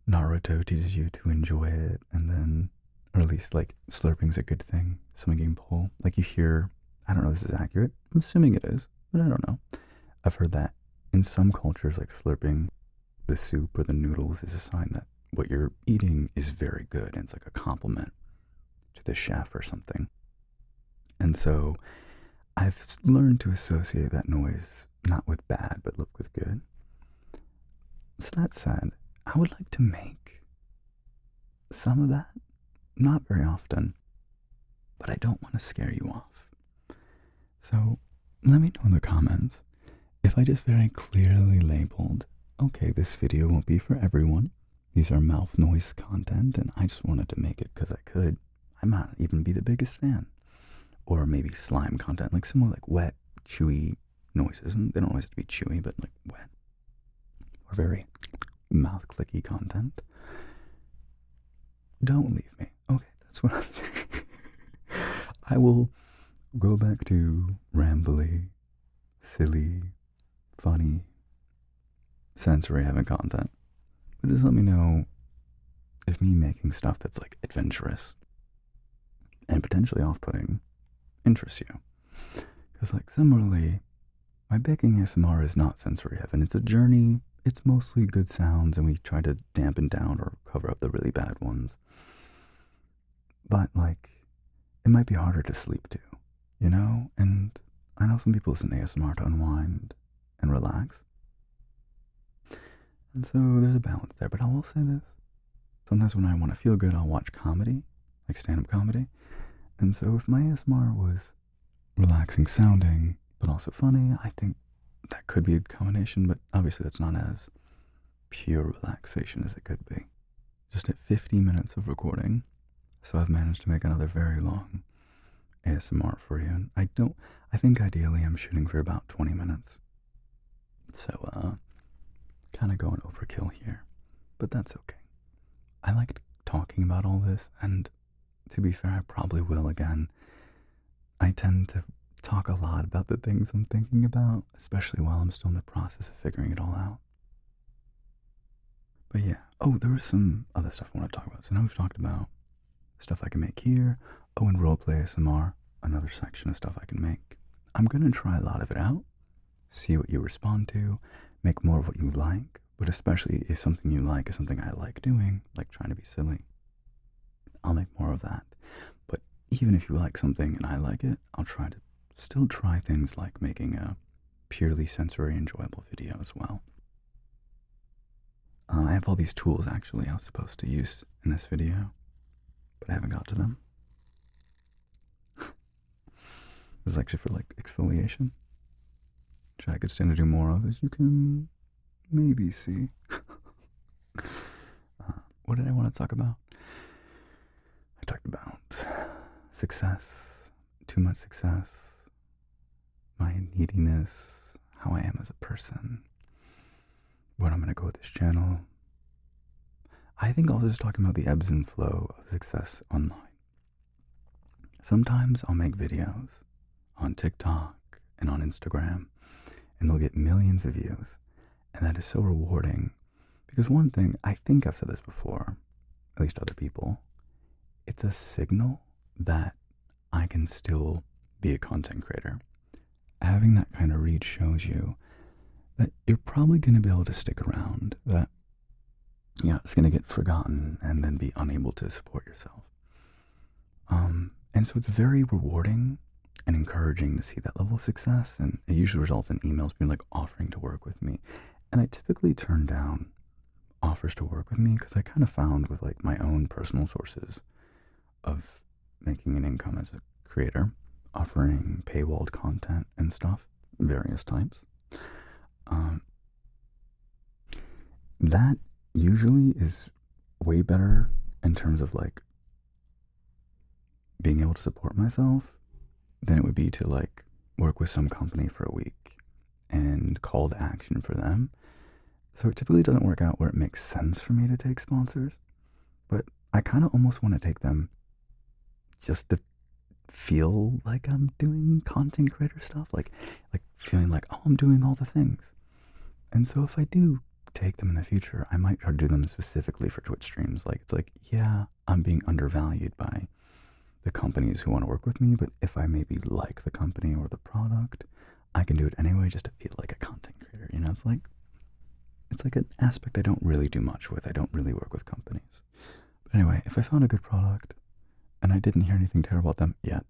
Naruto teaches you to enjoy it, and then, or at least like slurping's a good thing, swinging pole. Like you hear, I don't know if this is accurate, I'm assuming it is, but I don't know. I've heard that in some cultures, like slurping the soup or the noodles is a sign that what you're eating is very good, and it's like a compliment to the chef or something. And so I've learned to associate that noise not with bad, but with good. So that said, I would like to make some of that, not very often, but I don't want to scare you off. So let me know in the comments if I just very clearly labeled, okay, this video won't be for everyone. These are mouth noise content, and I just wanted to make it because I could. I might not even be the biggest fan. Or maybe slime content, like similar, like wet, chewy noises. And they don't always have to be chewy, but like wet. Or very mouth clicky content. Don't leave me. Okay, that's what I'm saying. I will go back to rambly, silly, funny, sensory heavy content. But just let me know if me making stuff that's like adventurous and potentially off-putting interests you. Because like similarly, my baking ASMR is not sensory heaven. It's a journey. It's mostly good sounds, and we try to dampen down or cover up the really bad ones. But like, it might be harder to sleep to, you know? And I know some people listen to ASMR to unwind and relax. And so there's a balance there. But I will say this. Sometimes when I want to feel good, I'll watch comedy, like stand-up comedy. And so if my ASMR was relaxing sounding, but also funny, I think that could be a combination, but obviously that's not as pure relaxation as it could be. Just at 50 minutes of recording, so I've managed to make another very long ASMR for you. And I think ideally I'm shooting for about 20 minutes. So, kind of going overkill here, but that's okay. I liked talking about all this, and to be fair, I probably will again. I tend to talk a lot about the things I'm thinking about, especially while I'm still in the process of figuring it all out. But yeah, oh, there was some other stuff I want to talk about. So now we've talked about stuff I can make here. Oh, and roleplay ASMR, another section of stuff I can make. I'm going to try a lot of it out, see what you respond to, make more of what you like, but especially if something you like is something I like doing, like trying to be silly, I'll make more of that. But even if you like something and I like it, I'll try to still try things like making a purely sensory enjoyable video as well. I have all these tools actually I was supposed to use in this video, but I haven't got to them. This is actually for like exfoliation, which I could stand to do more of, as you can maybe see. What did I want to talk about? I talked about success, too much success, my neediness, how I am as a person, where I'm going to go with this channel. I think also just talking about the ebbs and flow of success online. Sometimes I'll make videos on TikTok and on Instagram, and they'll get millions of views. And that is so rewarding. Because one thing, I think I've said this before, at least other people, it's a signal that I can still be a content creator. Having that kind of reach shows you that you're probably going to be able to stick around, that it's going to get forgotten and then be unable to support yourself. And so it's very rewarding and encouraging to see that level of success, and it usually results in emails being like offering to work with me. And I typically turn down offers to work with me because I kind of found with like my own personal sources of making an income as a creator, offering paywalled content and stuff, various types, that usually is way better in terms of like being able to support myself than it would be to like work with some company for a week and call to action for them. So it typically doesn't work out where it makes sense for me to take sponsors, but I kind of almost want to take them just to feel like I'm doing content creator stuff, like feeling like, oh, I'm doing all the things. And so if I do take them in the future, I might try to do them specifically for Twitch streams. Like, it's like, yeah, I'm being undervalued by the companies who want to work with me, but if I maybe like the company or the product, I can do it anyway just to feel like a content creator. You know, it's like an aspect I don't really do much with. I don't really work with companies. But anyway, if I found a good product and I didn't hear anything terrible about them yet,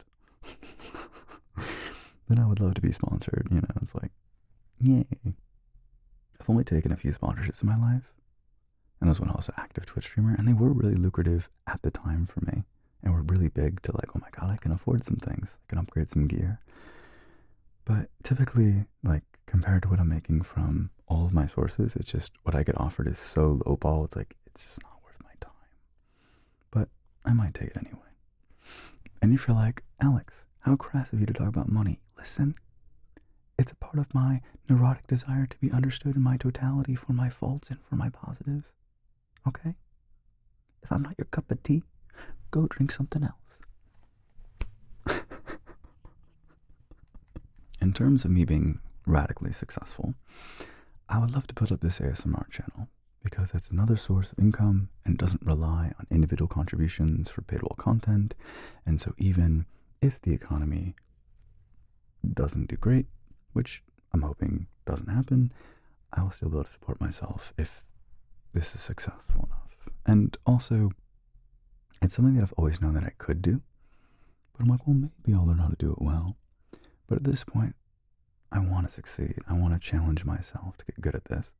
then I would love to be sponsored. You know, it's like, yay. I've only taken a few sponsorships in my life, and those when I was an active Twitch streamer, and they were really lucrative at the time for me, and were really big to like, oh my god, I can afford some things. I can upgrade some gear. But typically, like, compared to what I'm making from all of my sources, it's just what I get offered is so lowball, it's like, it's just not worth my time. But I might take it anyway. And if you're like, Alex, how crass of you to talk about money, listen, it's a part of my neurotic desire to be understood in my totality for my faults and for my positives. Okay? If I'm not your cup of tea, go drink something else. In terms of me being radically successful, I would love to build up this ASMR channel because it's another source of income and doesn't rely on individual contributions for paywall content. And so even if the economy doesn't do great, which I'm hoping doesn't happen, I will still be able to support myself if this is successful enough. And also, it's something that I've always known that I could do, but I'm like, well, maybe I'll learn how to do it well. But at this point, I want to succeed. I want to challenge myself to get good at this.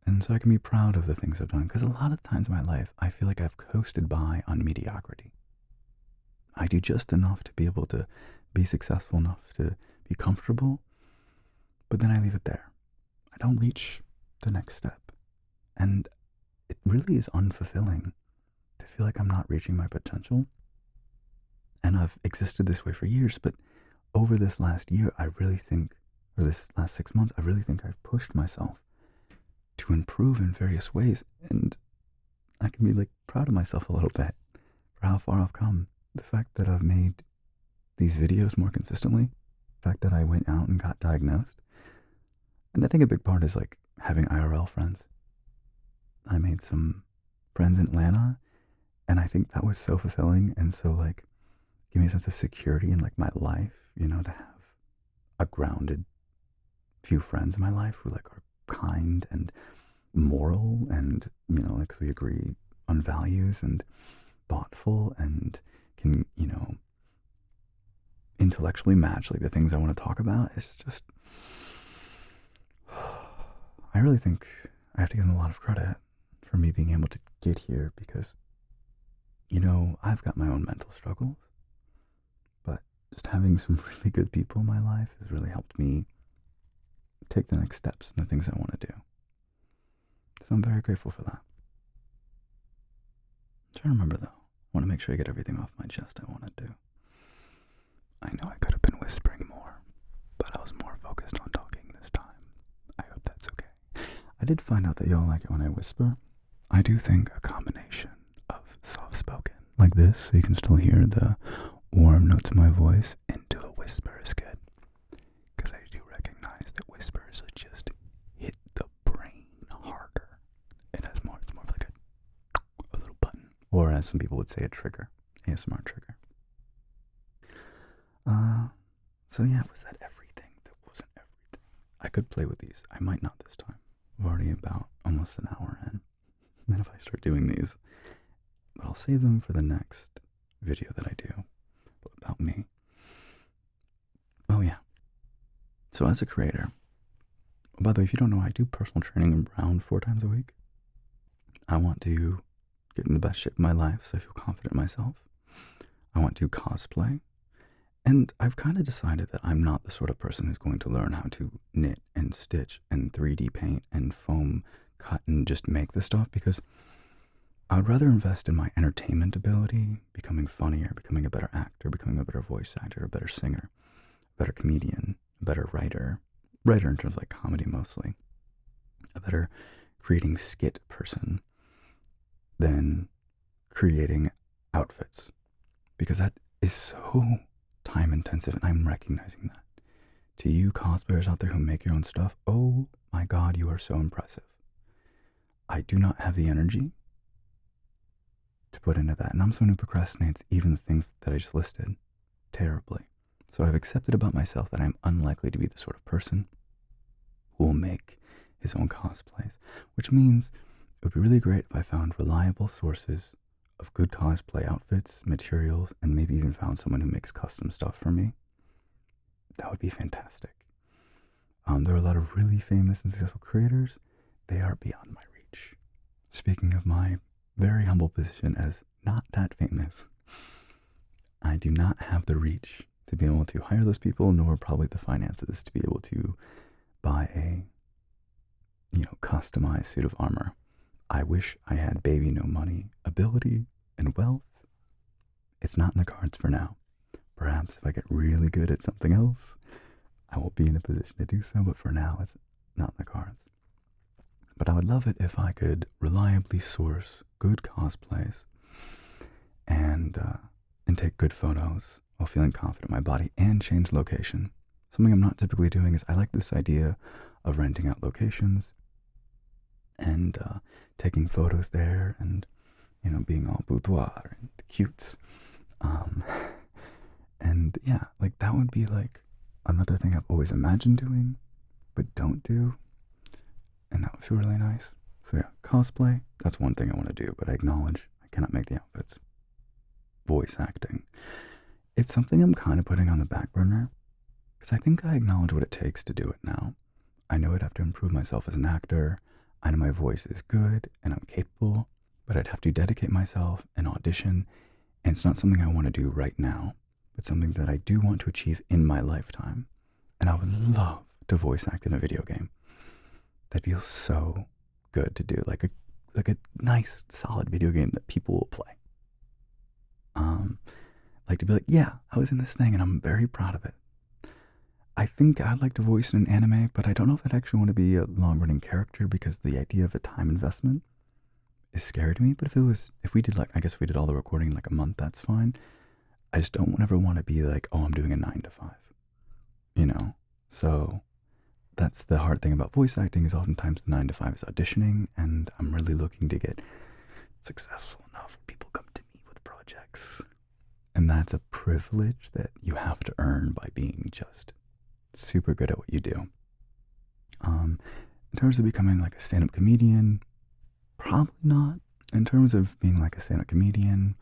And so I can be proud of the things I've done, because a lot of times in my life, I feel like I've coasted by on mediocrity. I do just enough to be able to be successful enough to be comfortable, but then I leave it there. I don't reach the next step. And it really is unfulfilling to feel like I'm not reaching my potential. And I've existed this way for years, but over this last year, I really think, or this last 6 months, I really think I've pushed myself to improve in various ways. And I can be like proud of myself a little bit for how far I've come. The fact that I've made these videos more consistently, the fact that I went out and got diagnosed. And I think a big part is like having IRL friends. I made some friends in Atlanta, and I think that was so fulfilling and so like give me a sense of security in like my life, you know, to have a grounded few friends in my life who like are kind and moral and, you know, like we agree on values and thoughtful and can, you know, intellectually match like the things I want to talk about. It's just, I really think I have to give them a lot of credit for me being able to get here because, you know, I've got my own mental struggles, but just having some really good people in my life has really helped me take the next steps in the things I want to do. So I'm very grateful for that. I'm trying to remember though. I want to make sure I get everything off my chest I want to do. I know I could have been whispering more, but I was more focused on talking this time. I hope that's okay. I did find out that y'all like it when I whisper. I do think a combination of soft-spoken, like this, so you can still hear the warm notes of my voice, into a whisper is good. Because I do recognize that whispers just hit the brain harder. It's more of like a little button. Or as some people would say, a trigger. ASMR trigger. So yeah, was that everything? That wasn't everything. I could play with these. I might not this time. We're already about almost an hour in. And then if I start doing these, but I'll save them for the next video that I do about me. Oh yeah. So as a creator, by the way, if you don't know, I do personal training around 4 times a week. I want to get in the best shape of my life so I feel confident in myself. I want to cosplay. And I've kind of decided that I'm not the sort of person who's going to learn how to knit and stitch and 3D paint and foam cut and just make this stuff, because I would rather invest in my entertainment ability, becoming funnier, becoming a better actor, becoming a better voice actor, a better singer, a better comedian, a better writer in terms of like comedy mostly, a better creating skit person than creating outfits, because that is so time intensive, and I'm recognizing that. To you cosplayers out there who make your own stuff, oh my god, you are so impressive. I do not have the energy to put into that, and I'm someone who procrastinates even the things that I just listed terribly. So I've accepted about myself that I'm unlikely to be the sort of person who will make his own cosplays, which means it would be really great if I found reliable sources of good cosplay outfits, materials, and maybe even found someone who makes custom stuff for me. That would be fantastic. There are a lot of really famous and successful creators. They are beyond my reach. Speaking of my very humble position as not that famous, I do not have the reach to be able to hire those people, nor probably the finances to be able to buy a, customized suit of armor. I wish I had baby no money ability and wealth. It's not in the cards for now. Perhaps if I get really good at something else, I will be in a position to do so, but for now, it's not in the cards. But I would love it if I could reliably source good cosplays and take good photos while feeling confident in my body and change location. Something I'm not typically doing is I like this idea of renting out locations and taking photos there and, being all boudoir and cute. And yeah, like that would be like another thing I've always imagined doing, but don't do. And that would feel really nice. So yeah, cosplay, that's one thing I want to do, but I acknowledge I cannot make the outfits. Voice acting. It's something I'm kind of putting on the back burner, because I think I acknowledge what it takes to do it now. I know I'd have to improve myself as an actor. I know my voice is good and I'm capable, but I'd have to dedicate myself and audition, and it's not something I want to do right now, but something that I do want to achieve in my lifetime. And I would love to voice act in a video game. That feels so good to do, like a nice, solid video game that people will play. Like to be like, yeah, I was in this thing and I'm very proud of it. I think I'd like to voice in an anime, but I don't know if I'd actually want to be a long-running character because the idea of a time investment is scary to me. But if we did if we did all the recording in like a month, that's fine. I just don't ever want to be like, oh, I'm doing a 9 to 5, So that's the hard thing about voice acting is oftentimes the 9 to 5 is auditioning, and I'm really looking to get successful enough where people come to me with projects. And that's a privilege that you have to earn by being just super good at what you do. In terms of becoming like a stand-up comedian, probably not. In terms of being like a stand-up comedian,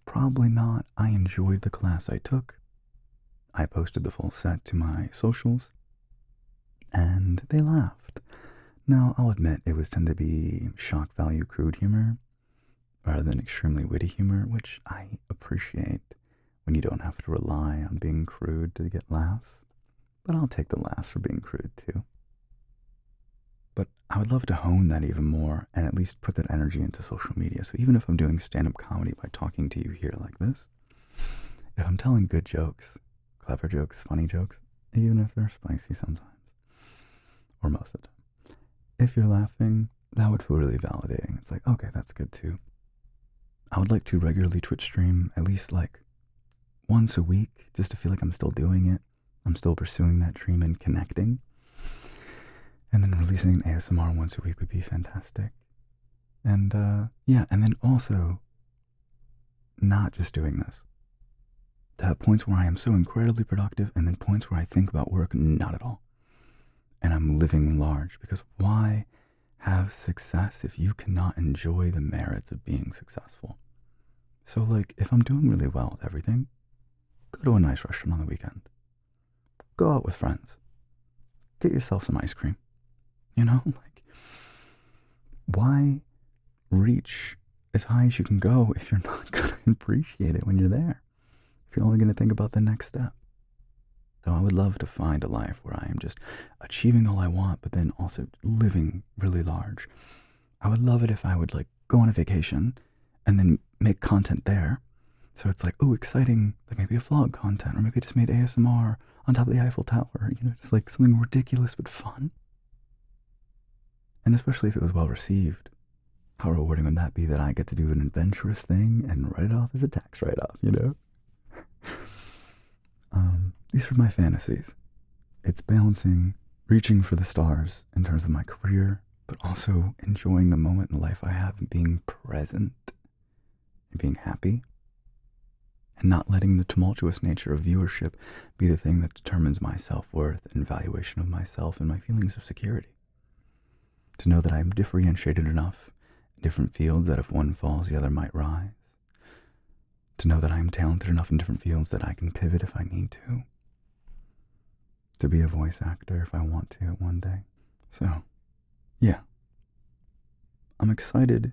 probably not. I enjoyed the class I took. I posted the full set to my socials, and they laughed. Now, I'll admit it was tend to be shock value crude humor rather than extremely witty humor, which I appreciate when you don't have to rely on being crude to get laughs. But I'll take the laughs for being crude too. But I would love to hone that even more and at least put that energy into social media. So even if I'm doing stand-up comedy by talking to you here like this, if I'm telling good jokes, clever jokes, funny jokes, even if they're spicy sometimes, or most of the time, if you're laughing, that would feel really validating. It's like, okay, that's good too. I would like to regularly Twitch stream at least like once a week, just to feel like I'm still doing it. I'm still pursuing that dream and connecting. And then releasing ASMR once a week would be fantastic. And and then also not just doing this. To have points where I am so incredibly productive and then points where I think about work, not at all. And I'm living large, because why have success if you cannot enjoy the merits of being successful? So like, if I'm doing really well with everything, go to a nice restaurant on the weekend. Go out with friends. Get yourself some ice cream. Like, why reach as high as you can go if you're not going to appreciate it when you're there? If you're only going to think about the next step. So I would love to find a life where I am just achieving all I want, but then also living really large. I would love it if I would like go on a vacation and then make content there. So it's like, oh, exciting, like maybe a vlog content, or maybe I just made ASMR on top of the Eiffel Tower, just like something ridiculous but fun. And especially if it was well received, how rewarding would that be that I get to do an adventurous thing and write it off as a tax write-off, These are my fantasies. It's balancing, reaching for the stars in terms of my career, but also enjoying the moment in life I have and being present and being happy, and not letting the tumultuous nature of viewership be the thing that determines my self-worth and valuation of myself and my feelings of security. To know that I am differentiated enough in different fields that if one falls, the other might rise. To know that I am talented enough in different fields that I can pivot if I need to. To be a voice actor if I want to one day. So, yeah. I'm excited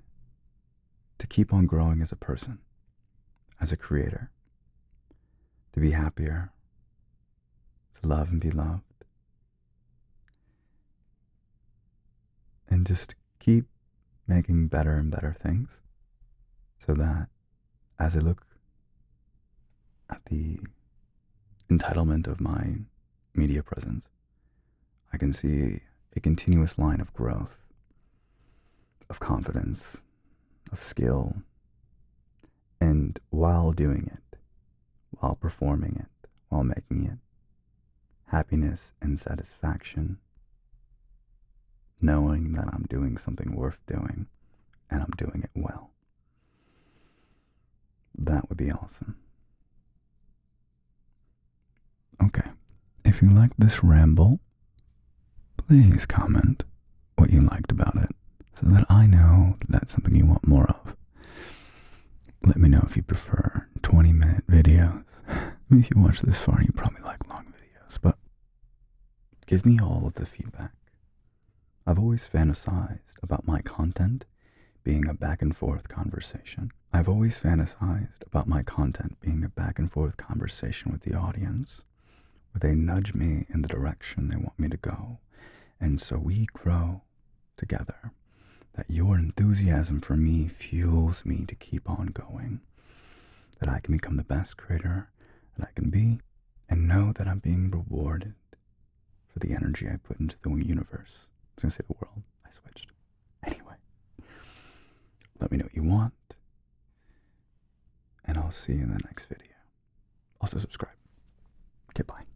to keep on growing as a person, as a creator. to be happier, to love and be loved, and just keep making better and better things so that as I look at the entitlement of my media presence, I can see a continuous line of growth, of confidence, of skill, and while doing it, while performing it, while making it, happiness and satisfaction, knowing that I'm doing something worth doing and I'm doing it well. That would be awesome. Okay, if you liked this ramble, please comment what you liked about it so that I know that's something you want more of. Let me know if you prefer 20-minute videos. If you watch this far, you probably like long videos, but give me all of the feedback. I've always fantasized about my content being a back and forth conversation. I've always fantasized about my content being a back and forth conversation with the audience, where they nudge me in the direction they want me to go. And so we grow together. That your enthusiasm for me fuels me to keep on going. That I can become the best creator that I can be, and know that I'm being rewarded for the energy I put into the universe. I was going to say the world. I switched. Anyway, let me know what you want, and I'll see you in the next video. Also subscribe. Okay, bye.